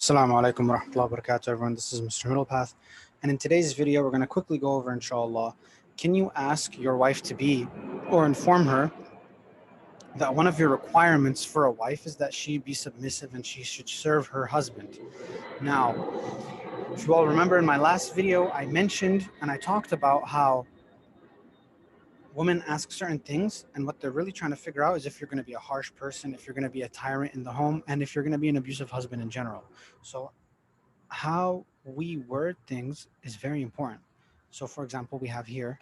Assalamu alaikum wa rahmatullahi wa barakatuh, everyone. This is Mr. Middlepath. And in today's video, we're going to quickly go over, inshallah, can you ask your wife to be or inform her that one of your requirements for a wife is that she be submissive and she should serve her husband. Now, if you all remember in my last video, I mentioned and I talked about how women ask certain things, and what they're really trying to figure out is if you're going to be a harsh person, if you're going to be a tyrant in the home, and if you're going to be an abusive husband in general. So how we word things is very important. So for example, we have here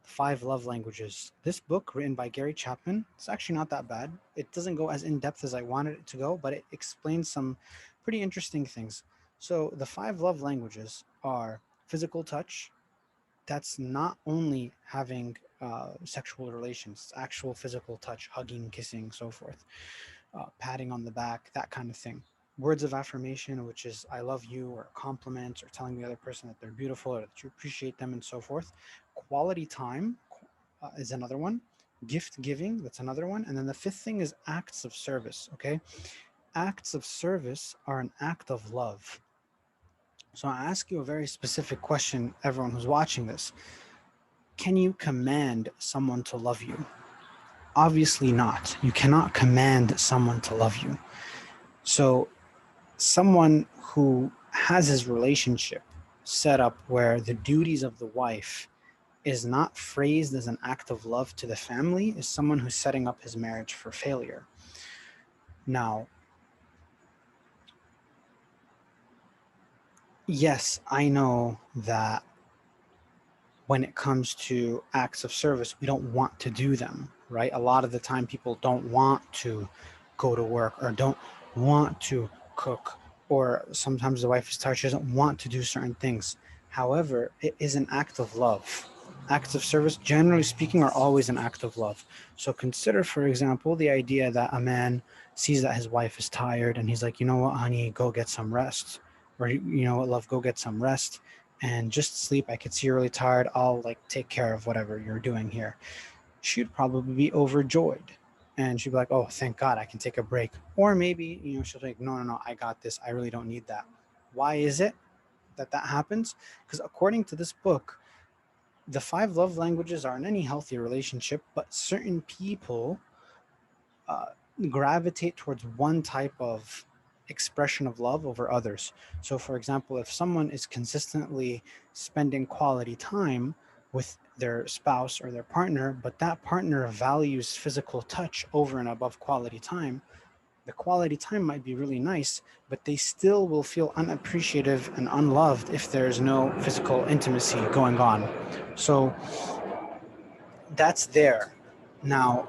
5 love languages. This book written by Gary Chapman, it's actually not that bad. It doesn't go as in depth as I wanted it to go, but it explains some pretty interesting things. So the 5 love languages are physical touch. That's not only having sexual relations, it's actual physical touch, hugging, kissing, so forth, patting on the back, that kind of thing. Words of affirmation, which is I love you, or compliments, or telling the other person that they're beautiful or that you appreciate them, and so forth. Quality time is another one. Gift giving, that's another one. And then the 5th thing is acts of service. Okay, acts of service are an act of love. So I ask you a very specific question, everyone who's watching this. Can you command someone to love you? Obviously not. You cannot command someone to love you. So someone who has his relationship set up where the duties of the wife is not phrased as an act of love to the family is someone who's setting up his marriage for failure. Now, yes, I know that when it comes to acts of service, we don't want to do them, right? A lot of the time people don't want to go to work or don't want to cook, or sometimes the wife is tired, she doesn't want to do certain things. However, it is an act of love. Acts of service, generally speaking, are always an act of love. So consider, for example, the idea that a man sees that his wife is tired and he's like, you know what, honey, go get some rest. Or, you know what, love, go get some rest and just sleep. I could see you're really tired. I'll like take care of whatever you're doing here. She'd probably be overjoyed. And she'd be like, oh, thank God I can take a break. Or maybe, she'll be like, no, I got this. I really don't need that. Why is it that happens? Because according to this book, the 5 love languages are in any healthy relationship, but certain people uh, gravitate towards one type of expression of love over others. So, for example, if someone is consistently spending quality time with their spouse or their partner, but that partner values physical touch over and above quality time, the quality time might be really nice, but they still will feel unappreciative and unloved if there's no physical intimacy going on. So, that's there. Now,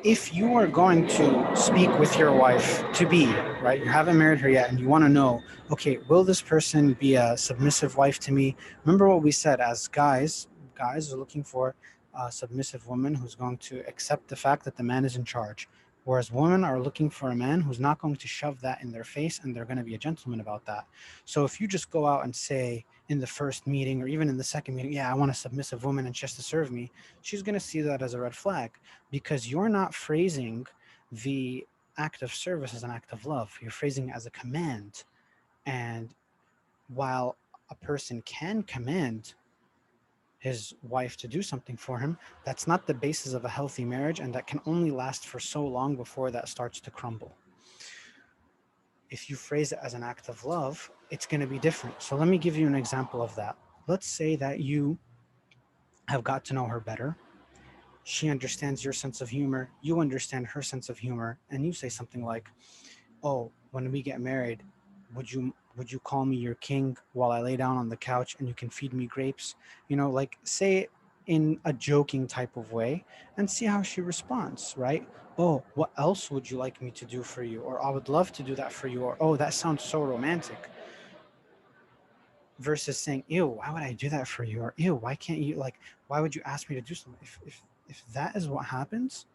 if you are going to speak with your wife to be, right, you haven't married her yet and you want to know, okay, will this person be a submissive wife to me? Remember what we said, as guys are looking for a submissive woman who's going to accept the fact that the man is in charge. Whereas women are looking for a man who's not going to shove that in their face, and they're going to be a gentleman about that. So if you just go out and say in the first meeting or even in the second meeting, yeah, I want a submissive woman and she has to serve me, she's going to see that as a red flag, because you're not phrasing the act of service as an act of love. You're phrasing it as a command. And while a person can command his wife to do something for him, that's not the basis of a healthy marriage, and that can only last for so long before that starts to crumble. If you phrase it as an act of love, it's going to be different. So let me give you an example of that. Let's say that you have got to know her better. She understands your sense of humor, you understand her sense of humor, and you say something like, oh, when we get married, would you call me your king while I lay down on the couch and you can feed me grapes? Like, say it in a joking type of way and see how she responds, right? Oh, what else would you like me to do for you? Or I would love to do that for you. Or, oh, that sounds so romantic. Versus saying, ew, why would I do that for you? Or, ew, why can't you, like, why would you ask me to do something? If that is what happens,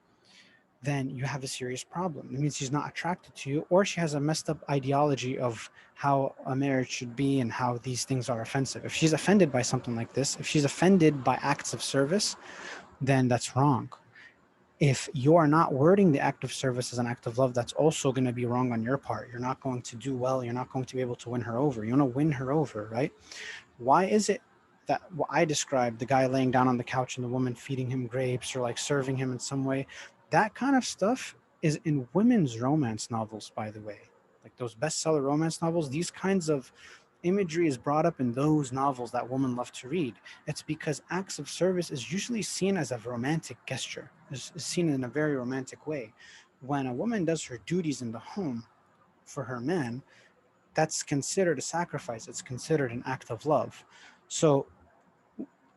then you have a serious problem. It means she's not attracted to you, or she has a messed up ideology of how a marriage should be and how these things are offensive. If she's offended by something like this, if she's offended by acts of service, then that's wrong. if you're not wording the act of service as an act of love, that's also going to be wrong on your part. You're not going to do well. You're not going to be able to win her over. You want to win her over, right? Why is it that what I described, the guy laying down on the couch and the woman feeding him grapes or like serving him in some way, that kind of stuff is in women's romance novels, by the way. Like those bestseller romance novels, these kinds of imagery is brought up in those novels that women love to read. It's because acts of service is usually seen as a romantic gesture, is seen in a very romantic way. When a woman does her duties in the home for her man, that's considered a sacrifice. It's considered an act of love. So,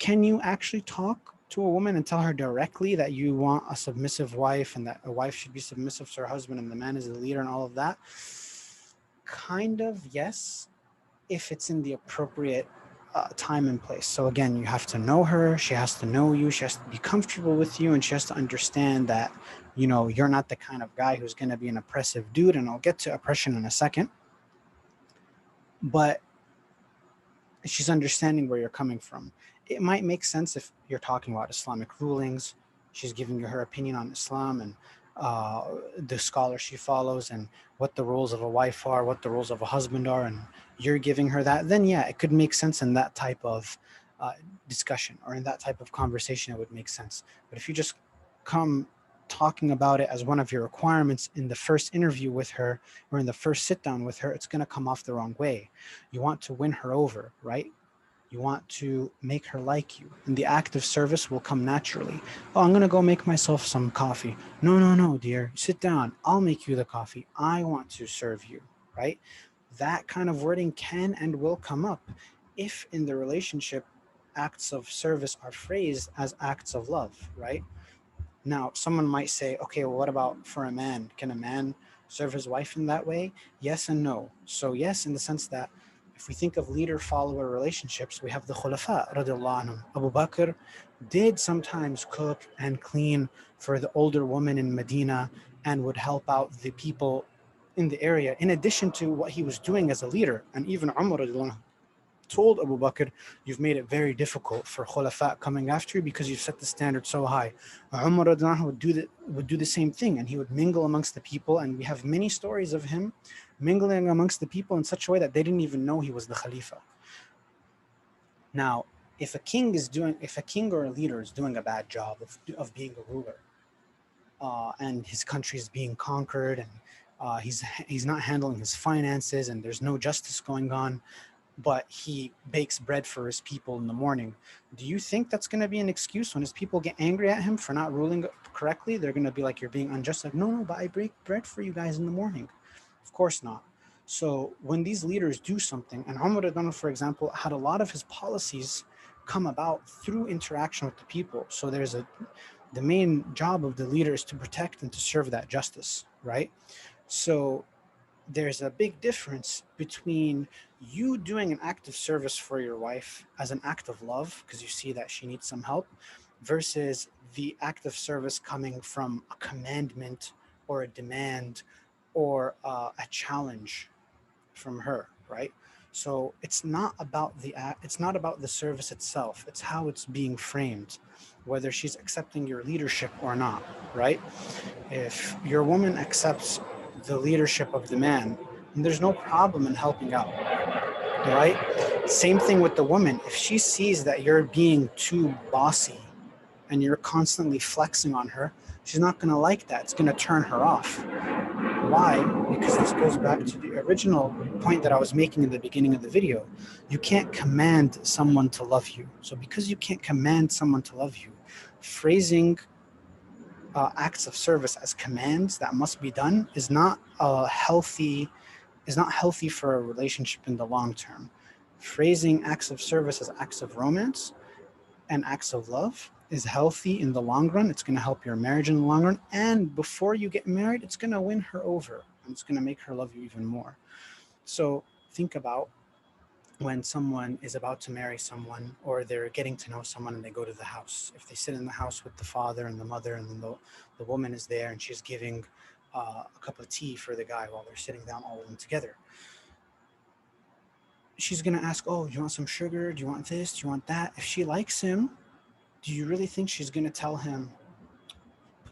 can you actually talk to a woman and tell her directly that you want a submissive wife and that a wife should be submissive to her husband and the man is the leader and all of that? Kind of, yes, if it's in the appropriate time and place. So again, you have to know her, she has to know you, she has to be comfortable with you, and she has to understand that, you know, you're not the kind of guy who's going to be an oppressive dude. And I'll get to oppression in a second. But she's understanding where you're coming from. It might make sense if you're talking about Islamic rulings. She's giving you her opinion on Islam and the scholar she follows and what the roles of a wife are, what the roles of a husband are, and you're giving her that. Then, yeah, it could make sense in that type of uh, discussion or in that type of conversation. It would make sense. But if you just come talking about it as one of your requirements in the first interview with her or in the first sit down with her, it's going to come off the wrong way. You want to win her over, right? You want to make her like you. And the act of service will come naturally. Oh, I'm going to go make myself some coffee. No, no, no, dear. Sit down. I'll make you the coffee. I want to serve you, right? That kind of wording can and will come up if in the relationship acts of service are phrased as acts of love, right? Now, someone might say, okay, well, what about for a man? Can a man serve his wife in that way? Yes and no. So, yes, in the sense that if we think of leader follower relationships, we have the Khulafa, radiallahu anhum. Abu Bakr did sometimes cook and clean for the older woman in Medina and would help out the people in the area, in addition to what he was doing as a leader. And even Umar radiallahu anhu told Abu Bakr, you've made it very difficult for Khulafa coming after you because you've set the standard so high. Umar would do the same thing, and he would mingle amongst the people. And we have many stories of him mingling amongst the people in such a way that they didn't even know he was the Khalifa. Now, if a king or a leader is doing a bad job of being a ruler, and his country is being conquered, and he's not handling his finances, and there's no justice going on, but he bakes bread for his people in the morning. Do you think that's going to be an excuse when his people get angry at him for not ruling correctly? They're going to be like, you're being unjust. Like, no, no, but I break bread for you guys in the morning. Of course not. So when these leaders do something, and Umar ibn, for example, had a lot of his policies come about through interaction with the people. So the main job of the leader is to protect and to serve that justice, right? So there's a big difference between you doing an act of service for your wife as an act of love because you see that she needs some help versus the act of service coming from a commandment or a demand or a challenge from her, right? So it's not about the service itself, it's how it's being framed, whether she's accepting your leadership or not, right? If your woman accepts the leadership of the man, then there's no problem in helping out, right? Same thing with the woman. If she sees that you're being too bossy and you're constantly flexing on her, she's not going to like that. It's going to turn her off. Why? Because this goes back to the original point that I was making in the beginning of the video. You can't command someone to love you. So because you can't command someone to love you, phrasing acts of service as commands that must be done is not healthy for a relationship in the long term. Phrasing acts of service as acts of romance and acts of love is healthy in the long run. It's going to help your marriage in the long run. And before you get married, it's going to win her over and it's going to make her love you even more. So think about when someone is about to marry someone or they're getting to know someone and they go to the house. If they sit in the house with the father and the mother, and then the woman is there and she's giving a cup of tea for the guy while they're sitting down, all of them together, she's going to ask, oh, do you want some sugar? Do you want this? Do you want that? If she likes him, do you really think she's going to tell him,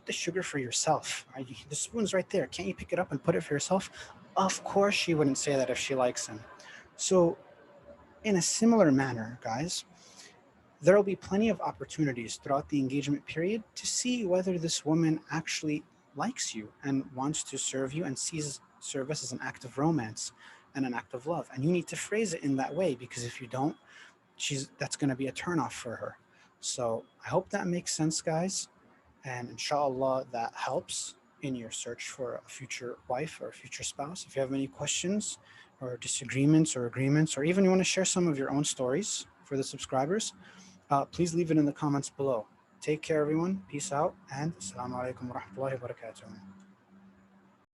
the sugar for yourself. The spoon's right there. Can't you pick it up and put it for yourself? Of course she wouldn't say that if she likes him. So in a similar manner, guys, there will be plenty of opportunities throughout the engagement period to see whether this woman actually likes you and wants to serve you and sees service as an act of romance and an act of love. And you need to phrase it in that way, because if you don't, that's going to be a turnoff for her. So I hope that makes sense, guys. And inshallah, that helps in your search for a future wife or a future spouse. If you have any questions or disagreements or agreements, or even you want to share some of your own stories for the subscribers, please leave it in the comments below. Take care, everyone. Peace out, and assalamu alaikum wa rahmatullahi wa barakatuh.